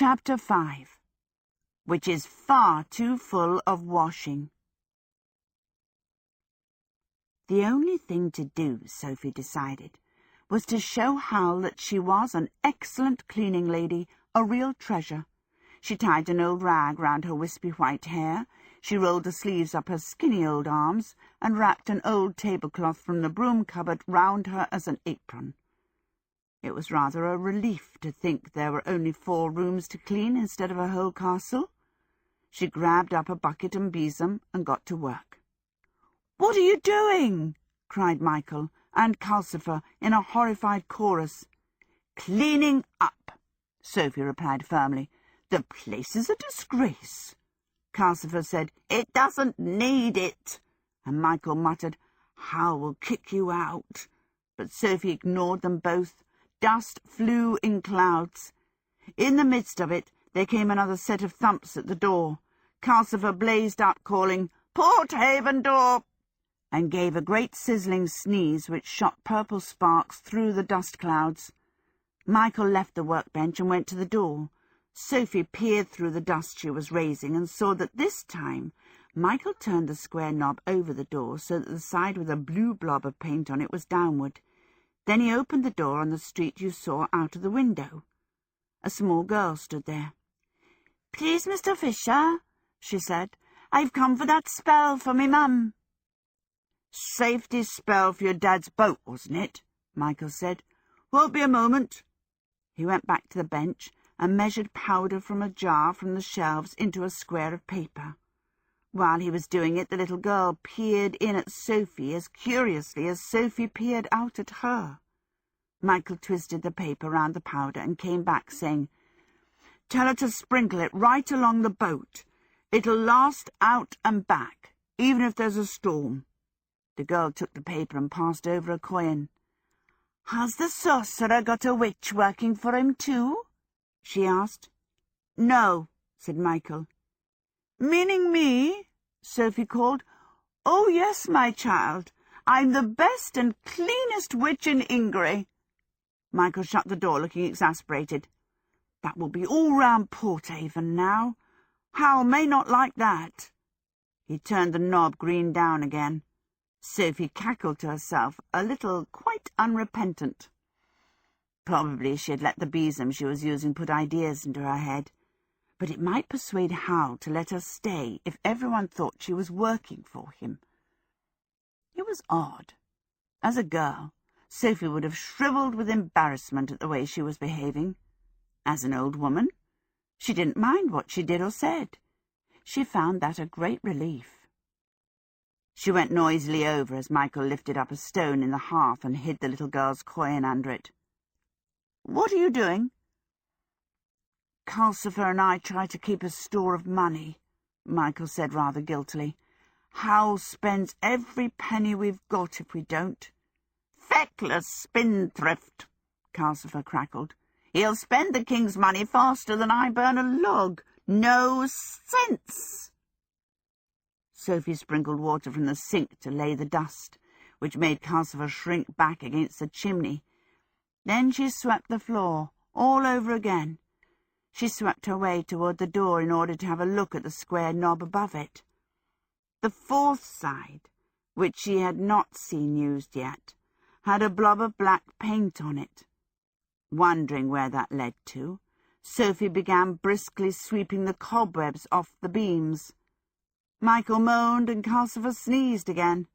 Chapter 5, which is far too full of washing. The only thing to do, Sophie decided, was to show Hal that she was an excellent cleaning lady, a real treasure. She tied an old rag round her wispy white hair, she rolled the sleeves up her skinny old arms, and wrapped an old tablecloth from the broom cupboard round her as an apron. It was rather a relief to think there were only 4 rooms to clean instead of a whole castle. She grabbed up a bucket and besom and got to work. "What are you doing?" cried Michael and Calcifer in a horrified chorus. "Cleaning up," Sophie replied firmly. "The place is a disgrace." Calcifer said, "It doesn't need it." And Michael muttered, "Hal will kick you out." But Sophie ignored them both. Dust flew in clouds. In the midst of it, there came another set of thumps at the door. Calcifer blazed up, calling, "Porthaven door!" and gave a great sizzling sneeze which shot purple sparks through the dust clouds. Michael left the workbench and went to the door. Sophie peered through the dust she was raising and saw that this time Michael turned the square knob over the door so that the side with a blue blob of paint on it was downward. Then he opened the door on the street you saw out of the window. A small girl stood there. "Please, Mr. Fisher," she said, "I've come for that spell for me mum." "Safety spell for your dad's boat, wasn't it?" Michael said. "Won't be a moment." He went back to the bench and measured powder from a jar from the shelves into a square of paper. While he was doing it, the little girl peered in at Sophie as curiously as Sophie peered out at her. Michael twisted the paper round the powder and came back, saying, "Tell her to sprinkle it right along the boat. It'll last out and back, even if there's a storm." The girl took the paper and passed over a coin. "Has the sorcerer got a witch working for him too?" she asked. "No," said Michael. "Meaning me?" Sophie called. "Oh, yes, my child. I'm the best and cleanest witch in Ingery." Michael shut the door, looking exasperated. "That will be all round Porthaven now. Hal may not like that." He turned the knob green down again. Sophie cackled to herself, a little quite unrepentant. Probably she had let the besom she was using put ideas into her head. But it might persuade Hal to let her stay if everyone thought she was working for him. It was odd. As a girl, Sophie would have shriveled with embarrassment at the way she was behaving. As an old woman, she didn't mind what she did or said. She found that a great relief. She went noisily over as Michael lifted up a stone in the hearth and hid the little girl's coin under it. "What are you doing?" "Calcifer and I try to keep a store of money," Michael said rather guiltily. "Hal spends every penny we've got if we don't." "Feckless spendthrift," Calcifer crackled. "He'll spend the king's money faster than I burn a log. No sense." Sophie sprinkled water from the sink to lay the dust, which made Calcifer shrink back against the chimney. Then she swept the floor all over again. She swept her way toward the door in order to have a look at the square knob above it. The 4th side, which she had not seen used yet, had a blob of black paint on it. Wondering where that led to, Sophie began briskly sweeping the cobwebs off the beams. Michael moaned and Calcifer sneezed again.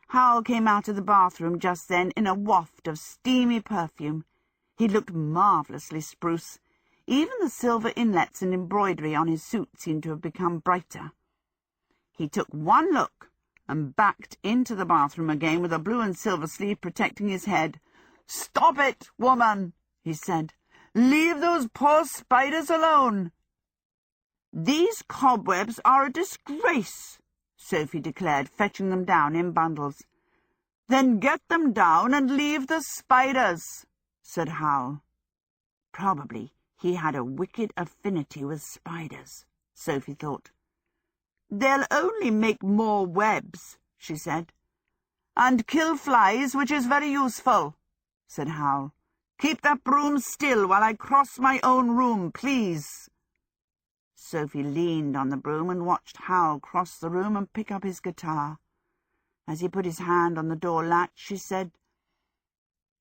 Hal came out of the bathroom just then in a waft of steamy perfume. He looked marvellously spruce. Even the silver inlets and embroidery on his suit seemed to have become brighter. He took one look and backed into the bathroom again with a blue and silver sleeve protecting his head. "Stop it, woman," he said. "Leave those poor spiders alone." "These cobwebs are a disgrace," Sophie declared, fetching them down in bundles. "Then get them down and leave the spiders," said Hal. Probably he had a wicked affinity with spiders, Sophie thought. "They'll only make more webs," she said. "And kill flies, which is very useful," said Hal. Keep that broom still while I cross my own room, please." Sophie leaned on the broom and watched Hal cross the room and pick up his guitar. As he put his hand on the door latch, she said,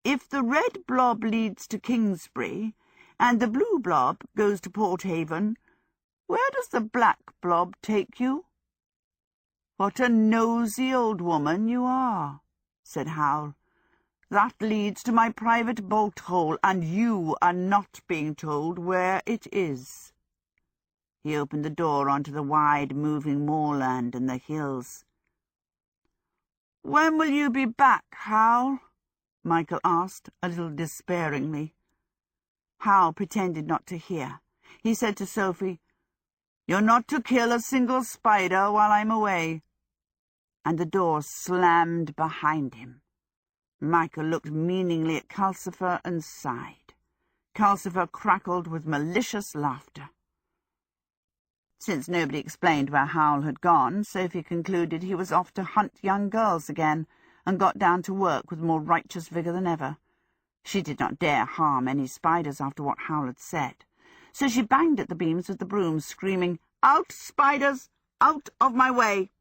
"If the red blob leads to Kingsbury and the blue blob goes to Porthaven, where does the black blob take you?" "What a nosy old woman you are," said Hal. "That leads to my private bolt hole, and you are not being told where it is." He opened the door onto the wide, moving moorland and the hills. "When will you be back, Hal?" Michael asked, a little despairingly. Hal pretended not to hear. He said to Sophie, "You're not to kill a single spider while I'm away." And the door slammed behind him. Michael looked meaningly at Calcifer and sighed. Calcifer crackled with malicious laughter. Since nobody explained where Hal had gone, Sophie concluded he was off to hunt young girls again, and got down to work with more righteous vigour than ever. She did not dare harm any spiders after what Hal had said, so she banged at the beams with the broom, screaming, "Out, spiders! Out of my way!"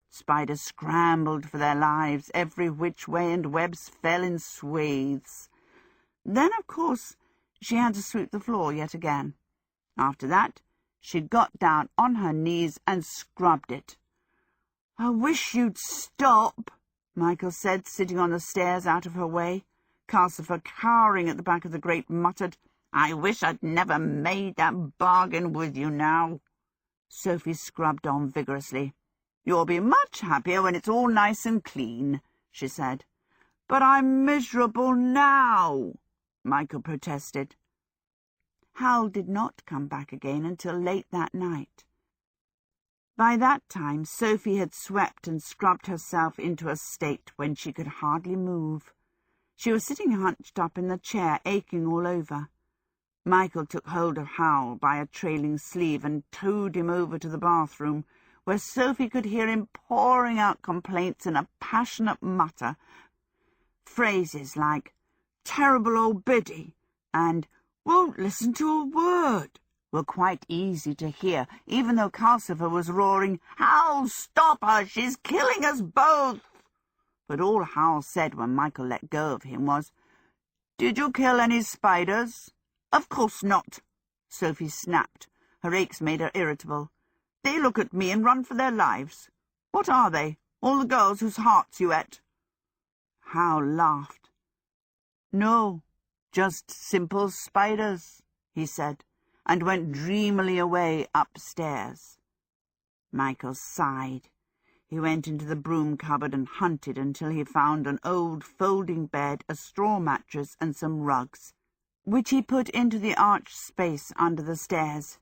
Spiders scrambled for their lives every which way, and webs fell in swathes. Then, of course, she had to sweep the floor yet again. After that, she got down on her knees and scrubbed it. "I wish you'd stop," Michael said, sitting on the stairs out of her way. Calcifer, cowering at the back of the grate, muttered, "I wish I'd never made that bargain with you now." Sophie scrubbed on vigorously. "You'll be much happier when it's all nice and clean," she said. "But I'm miserable now," Michael protested. Hal did not come back again until late that night. By that time, Sophie had swept and scrubbed herself into a state when she could hardly move. She was sitting hunched up in the chair, aching all over. Michael took hold of Hal by a trailing sleeve and towed him over to the bathroom, where Sophie could hear him pouring out complaints in a passionate mutter. Phrases like "terrible old biddy" and "won't listen to a word" were quite easy to hear, even though Calcifer was roaring, "Hal, stop her! She's killing us both!" But all Hal said when Michael let go of him was, "Did you kill any spiders?" "Of course not," Sophie snapped. Her aches made her irritable. "They look at me and run for their lives. What are they? All the girls whose hearts you ate?" Hal laughed. "No, just simple spiders," he said, and went dreamily away upstairs. Michael sighed. He went into the broom cupboard and hunted until he found an old folding bed, a straw mattress, and some rugs, which he put into the arched space under the stairs.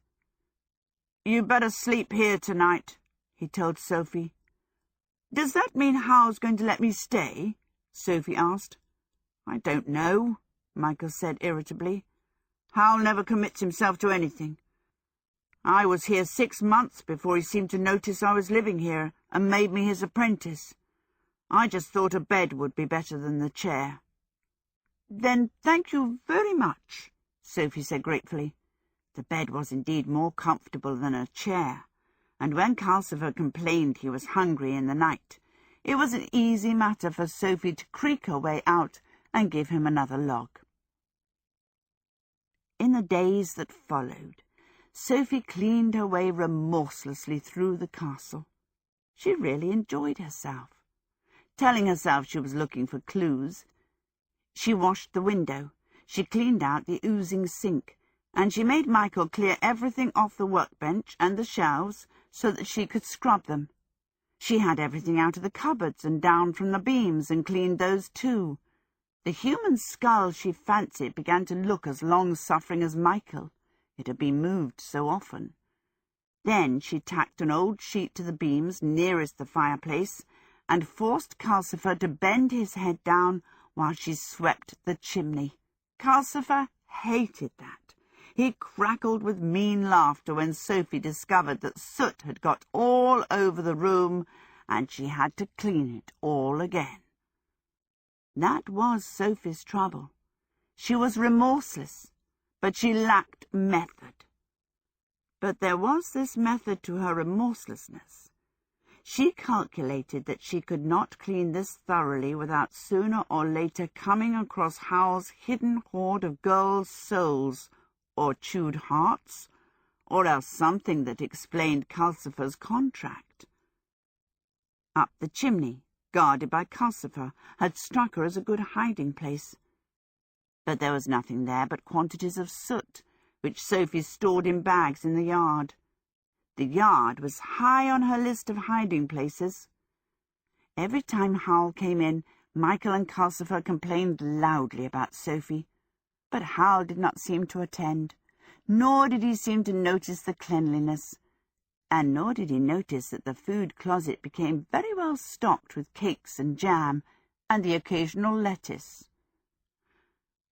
"You better sleep here tonight," he told Sophie. "Does that mean Hal's going to let me stay?" Sophie asked. "I don't know," Michael said irritably. "Hal never commits himself to anything. I was here 6 months before he seemed to notice I was living here and made me his apprentice. I just thought a bed would be better than the chair." "Then thank you very much," Sophie said gratefully. The bed was indeed more comfortable than a chair, and when Calcifer complained he was hungry in the night, it was an easy matter for Sophie to creak her way out and give him another log. In the days that followed, Sophie cleaned her way remorselessly through the castle. She really enjoyed herself. Telling herself she was looking for clues, she washed the window, she cleaned out the oozing sink, and she made Michael clear everything off the workbench and the shelves so that she could scrub them. She had everything out of the cupboards and down from the beams and cleaned those too. The human skull, she fancied, began to look as long-suffering as Michael. It had been moved so often. Then she tacked an old sheet to the beams nearest the fireplace and forced Calcifer to bend his head down while she swept the chimney. Calcifer hated that. He crackled with mean laughter when Sophie discovered that soot had got all over the room and she had to clean it all again. That was Sophie's trouble. She was remorseless, but she lacked method. But there was this method to her remorselessness. She calculated that she could not clean this thoroughly without sooner or later coming across Howl's hidden hoard of girls' souls, or chewed hearts, or else something that explained Calcifer's contract. Up the chimney, guarded by Calcifer, had struck her as a good hiding-place. But there was nothing there but quantities of soot, which Sophie stored in bags in the yard. The yard was high on her list of hiding-places. Every time Howl came in, Michael and Calcifer complained loudly about Sophie, but Howl did not seem to attend, nor did he seem to notice the cleanliness, and nor did he notice that the food closet became very well stocked with cakes and jam, and the occasional lettuce.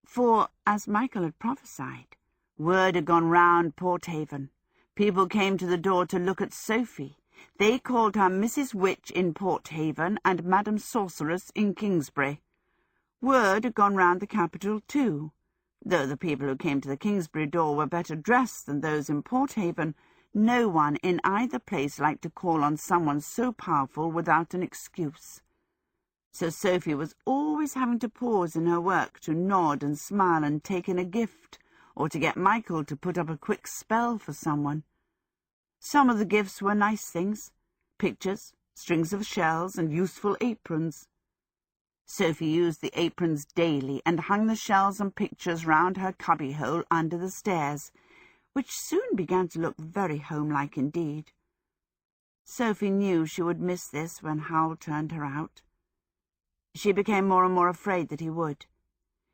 For, as Michael had prophesied, word had gone round Porthaven. People came to the door to look at Sophie. They called her Mrs. Witch in Porthaven and Madam Sorceress in Kingsbury. Word had gone round the capital too. Though the people who came to the Kingsbury door were better dressed than those in Porthaven, no one in either place liked to call on someone so powerful without an excuse. So Sophie was always having to pause in her work to nod and smile and take in a gift, or to get Michael to put up a quick spell for someone. Some of the gifts were nice things, pictures, strings of shells, and useful aprons. Sophie used the aprons daily and hung the shells and pictures round her cubbyhole under the stairs, which soon began to look very homelike indeed. Sophie knew she would miss this when Howl turned her out. She became more and more afraid that he would.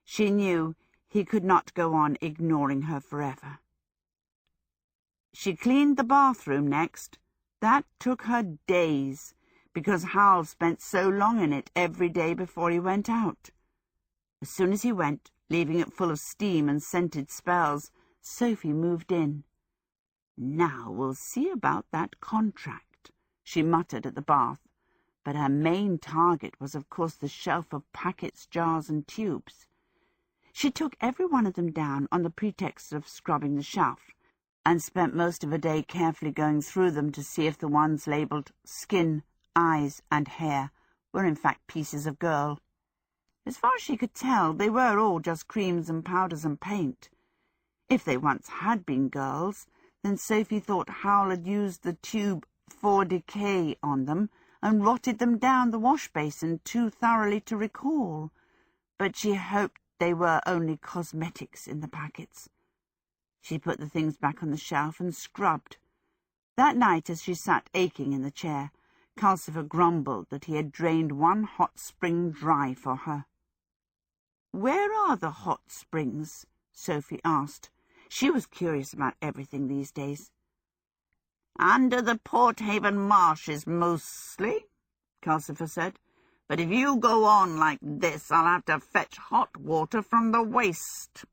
She knew he could not go on ignoring her forever. She cleaned the bathroom next. That took her days, because Howl spent so long in it every day before he went out. As soon as he went, leaving it full of steam and scented spells, Sophie moved in. "Now we'll see about that contract," she muttered at the bath, but her main target was of course the shelf of packets, jars, and tubes. She took every one of them down on the pretext of scrubbing the shelf, and spent most of a day carefully going through them to see if the ones labelled skin, eyes, and hair were in fact pieces of girl. As far as she could tell, they were all just creams and powders and paint. If they once had been girls, then Sophie thought Howl had used the tube for decay on them and rotted them down the wash-basin too thoroughly to recall, but she hoped they were only cosmetics in the packets. She put the things back on the shelf and scrubbed. That night, as she sat aching in the chair, Calcifer grumbled that he had drained one hot spring dry for her. "Where are the hot springs?" Sophie asked. She was curious about everything these days. "Under the Porthaven marshes, mostly," Calcifer said. "But if you go on like this, I'll have to fetch hot water from the waste.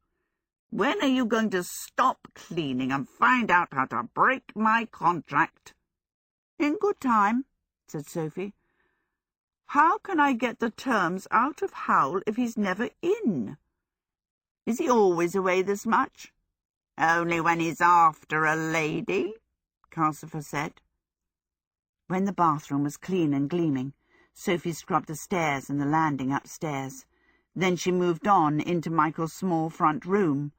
When are you going to stop cleaning and find out how to break my contract?" "In good time," said Sophie. "How can I get the terms out of Howl if he's never in? Is he always away this much?" "Only when he's after a lady," Calcifer said. When the bathroom was clean and gleaming, Sophie scrubbed the stairs and the landing upstairs. Then she moved on into Michael's small front room.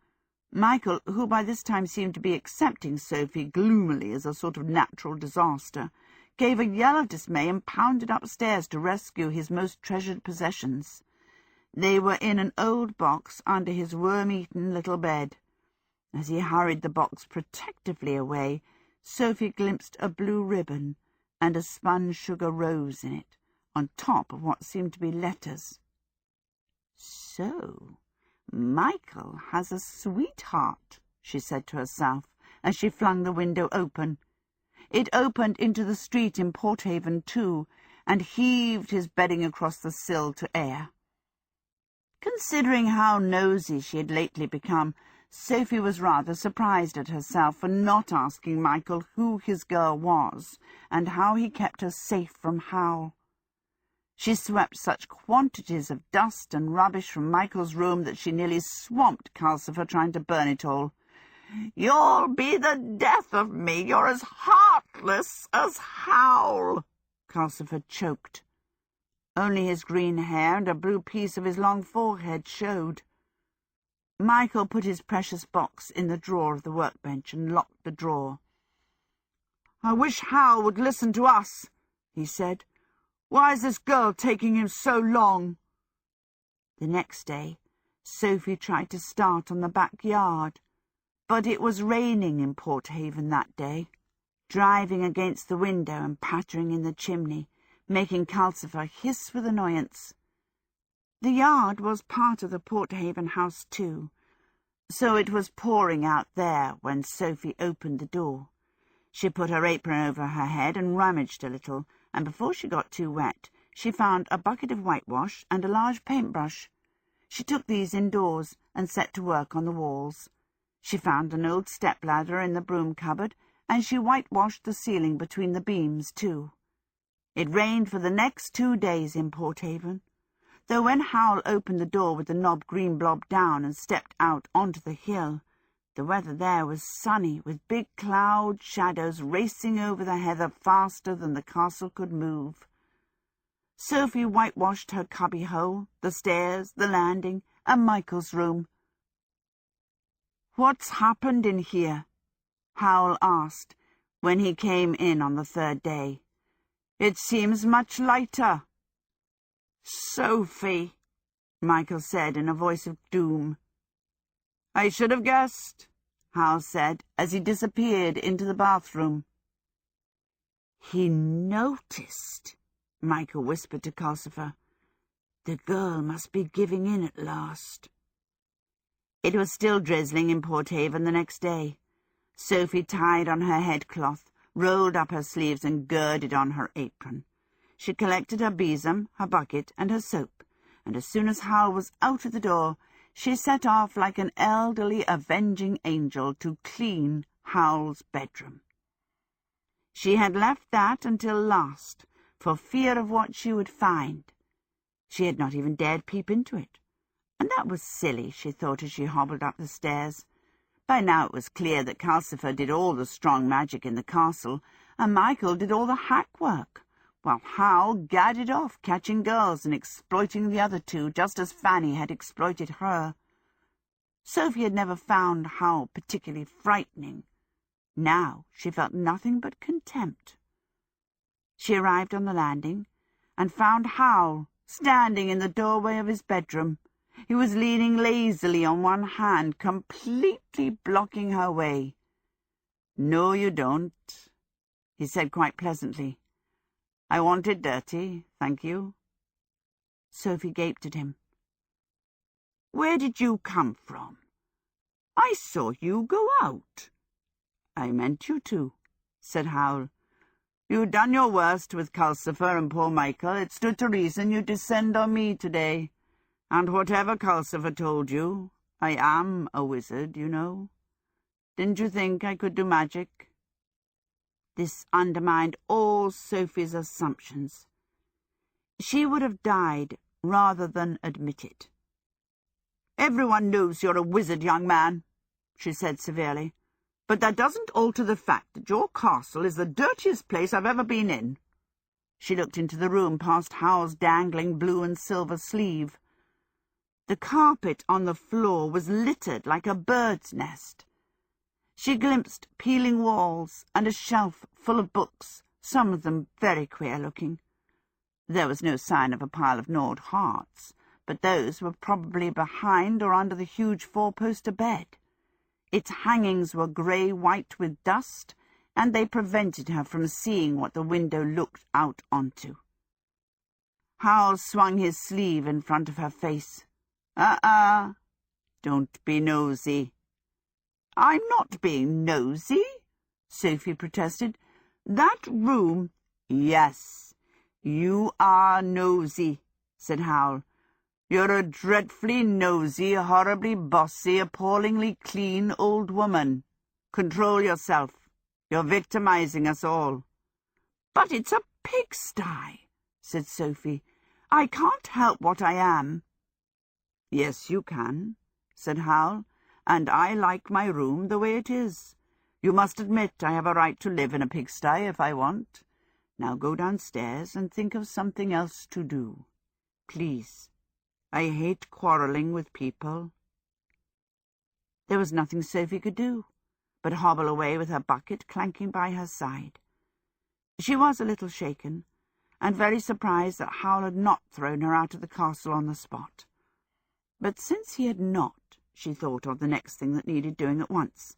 Michael, who by this time seemed to be accepting Sophie gloomily as a sort of natural disaster, gave a yell of dismay and pounded upstairs to rescue his most treasured possessions. They were in an old box under his worm-eaten little bed. As he hurried the box protectively away, Sophie glimpsed a blue ribbon and a spun sugar rose in it, on top of what seemed to be letters. "So, Michael has a sweetheart," she said to herself, as she flung the window open. It opened into the street in Porthaven too, and heaved his bedding across the sill to air. Considering how nosy she had lately become, Sophie was rather surprised at herself for not asking Michael who his girl was, and how he kept her safe from Howl. She swept such quantities of dust and rubbish from Michael's room that she nearly swamped Calcifer trying to burn it all. "You'll be the death of me. You're as heartless as Howl," Calcifer choked. Only his green hair and a blue piece of his long forehead showed. Michael put his precious box in the drawer of the workbench and locked the drawer. "I wish Howl would listen to us," he said. "Why is this girl taking him so long?" The next day, Sophie tried to start on the backyard, but it was raining in Port Haven that day, driving against the window and pattering in the chimney, making Calcifer hiss with annoyance. The yard was part of the Port Haven house too, so it was pouring out there when Sophie opened the door. She put her apron over her head and rummaged a little, and before she got too wet, she found a bucket of whitewash and a large paintbrush. She took these indoors and set to work on the walls. She found an old step-ladder in the broom cupboard, and she whitewashed the ceiling between the beams too. It rained for the next 2 days in Port Haven, though when Howl opened the door with the knob green blob down and stepped out onto the hill, the weather there was sunny, with big cloud shadows racing over the heather faster than the castle could move. Sophie whitewashed her cubby-hole, the stairs, the landing, and Michael's room. "What's happened in here?" Howl asked when he came in on the 3rd day. "It seems much lighter." "Sophie," Michael said in a voice of doom. "I should have guessed," Howl said as he disappeared into the bathroom. "He noticed," Michael whispered to Calcifer. "The girl must be giving in at last." It was still drizzling in Port Haven the next day. Sophie tied on her headcloth, rolled up her sleeves and girded on her apron. She collected her besom, her bucket, and her soap, and as soon as Howl was out of the door, she set off like an elderly avenging angel to clean Howl's bedroom. She had left that until last, for fear of what she would find. She had not even dared peep into it, and that was silly, she thought as she hobbled up the stairs. By now it was clear that Calcifer did all the strong magic in the castle, and Michael did all the hack work, while Howl gadded off catching girls and exploiting the other two, just as Fanny had exploited her. Sophie had never found Howl particularly frightening. Now she felt nothing but contempt. She arrived on the landing and found Howl standing in the doorway of his bedroom. He was leaning lazily on one hand, completely blocking her way. "No, you don't," he said quite pleasantly. "I want it dirty, thank you." Sophie gaped at him. "Where did you come from? I saw you go out." "I meant you to," said Howl. "You'd done your worst with Calcifer and poor Michael. It stood to reason you'd descend on me today. And whatever Calcifer told you, I am a wizard, you know. Didn't you think I could do magic?" This undermined all Sophie's assumptions. She would have died rather than admit it. "Everyone knows you're a wizard, young man," she said severely. "But that doesn't alter the fact that your castle is the dirtiest place I've ever been in." She looked into the room past Howl's dangling blue and silver sleeve. The carpet on the floor was littered like a bird's nest. She glimpsed peeling walls and a shelf full of books, some of them very queer-looking. There was no sign of a pile of gnawed hearts, but those were probably behind or under the huge four-poster bed. Its hangings were grey-white with dust, and they prevented her from seeing what the window looked out onto. Howl swung his sleeve in front of her face. Don't be nosy." "I'm not being nosy," Sophie protested. "That room—" "Yes, you are nosy," said Howl. "You're a dreadfully nosy, horribly bossy, appallingly clean old woman. Control yourself. You're victimizing us all." "But it's a pigsty," said Sophie. I can't help what I am." "Yes, you can," said Howl, "and I like my room the way it is. You must admit I have a right to live in a pigsty if I want. Now go downstairs and think of something else to do. Please. I hate quarrelling with people." There was nothing Sophie could do but hobble away with her bucket clanking by her side. She was a little shaken, and very surprised that Howl had not thrown her out of the castle on the spot. But since he had not, she thought of the next thing that needed doing at once.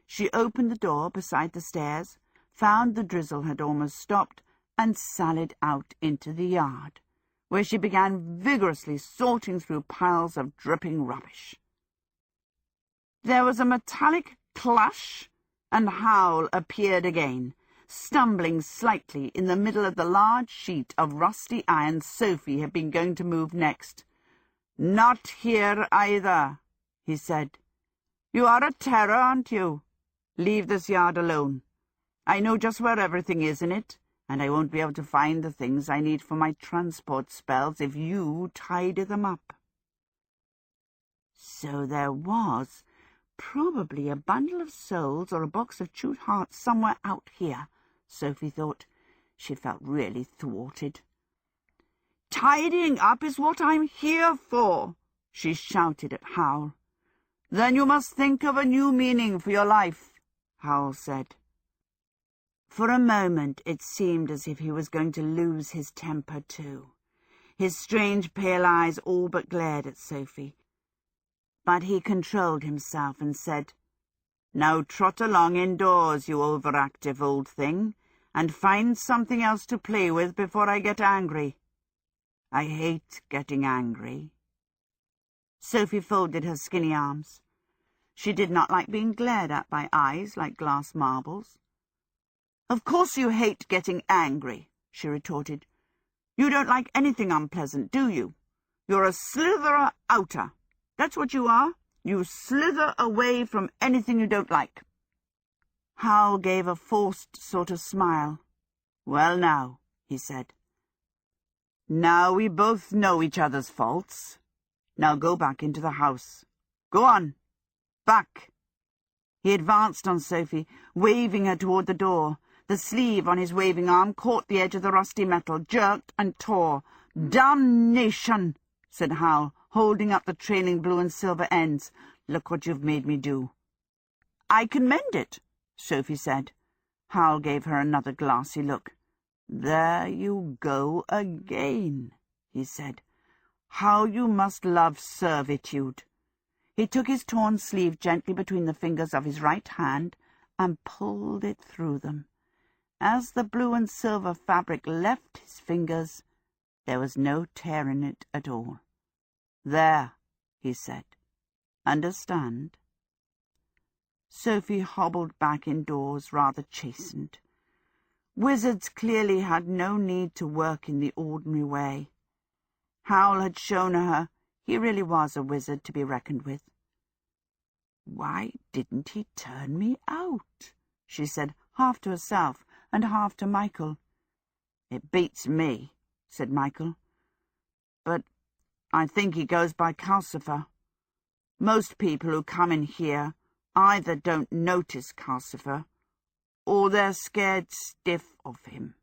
She opened the door beside the stairs, found the drizzle had almost stopped, and sallied out into the yard, where she began vigorously sorting through piles of dripping rubbish. There was a metallic clash, and Howl appeared again, stumbling slightly in the middle of the large sheet of rusty iron Sophie had been going to move next. "Not here either," he said. "You are a terror, aren't you? Leave this yard alone. I know just where everything is in it, and I won't be able to find the things I need for my transport spells if you tidy them up." So there was probably a bundle of souls or a box of chewed hearts somewhere out here, Sophie thought. She felt really thwarted. "Tidying up is what I'm here for," she shouted at Howl. "Then you must think of a new meaning for your life," Howl said. For a moment it seemed as if he was going to lose his temper too. His strange pale eyes all but glared at Sophie. But he controlled himself and said, "Now trot along indoors, you overactive old thing, and find something else to play with before I get angry. I hate getting angry." Sophie folded her skinny arms. She did not like being glared at by eyes like glass marbles. "Of course you hate getting angry," she retorted. "You don't like anything unpleasant, do you? You're a slitherer outer. That's what you are. You slither away from anything you don't like." Howl gave a forced sort of smile. "Well now," he said. "Now we both know each other's faults. Now go back into the house. Go on. Back." He advanced on Sophie, waving her toward the door. The sleeve on his waving arm caught the edge of the rusty metal, jerked and tore. "Damnation!" said Howl, holding up the trailing blue and silver ends. "Look what you've made me do." "I can mend it," Sophie said. Howl gave her another glassy look. "There you go again," he said. "How you must love servitude." He took his torn sleeve gently between the fingers of his right hand and pulled it through them. As the blue and silver fabric left his fingers, there was no tear in it at all. "There," he said. "Understand?" Sophie hobbled back indoors, rather chastened. Wizards clearly had no need to work in the ordinary way. Howl had shown her he really was a wizard to be reckoned with. "Why didn't he turn me out?" she said, half to herself and half to Michael. "It beats me," said Michael. "But I think he goes by Calcifer. Most people who come in here either don't notice Calcifer, or they're scared stiff of him."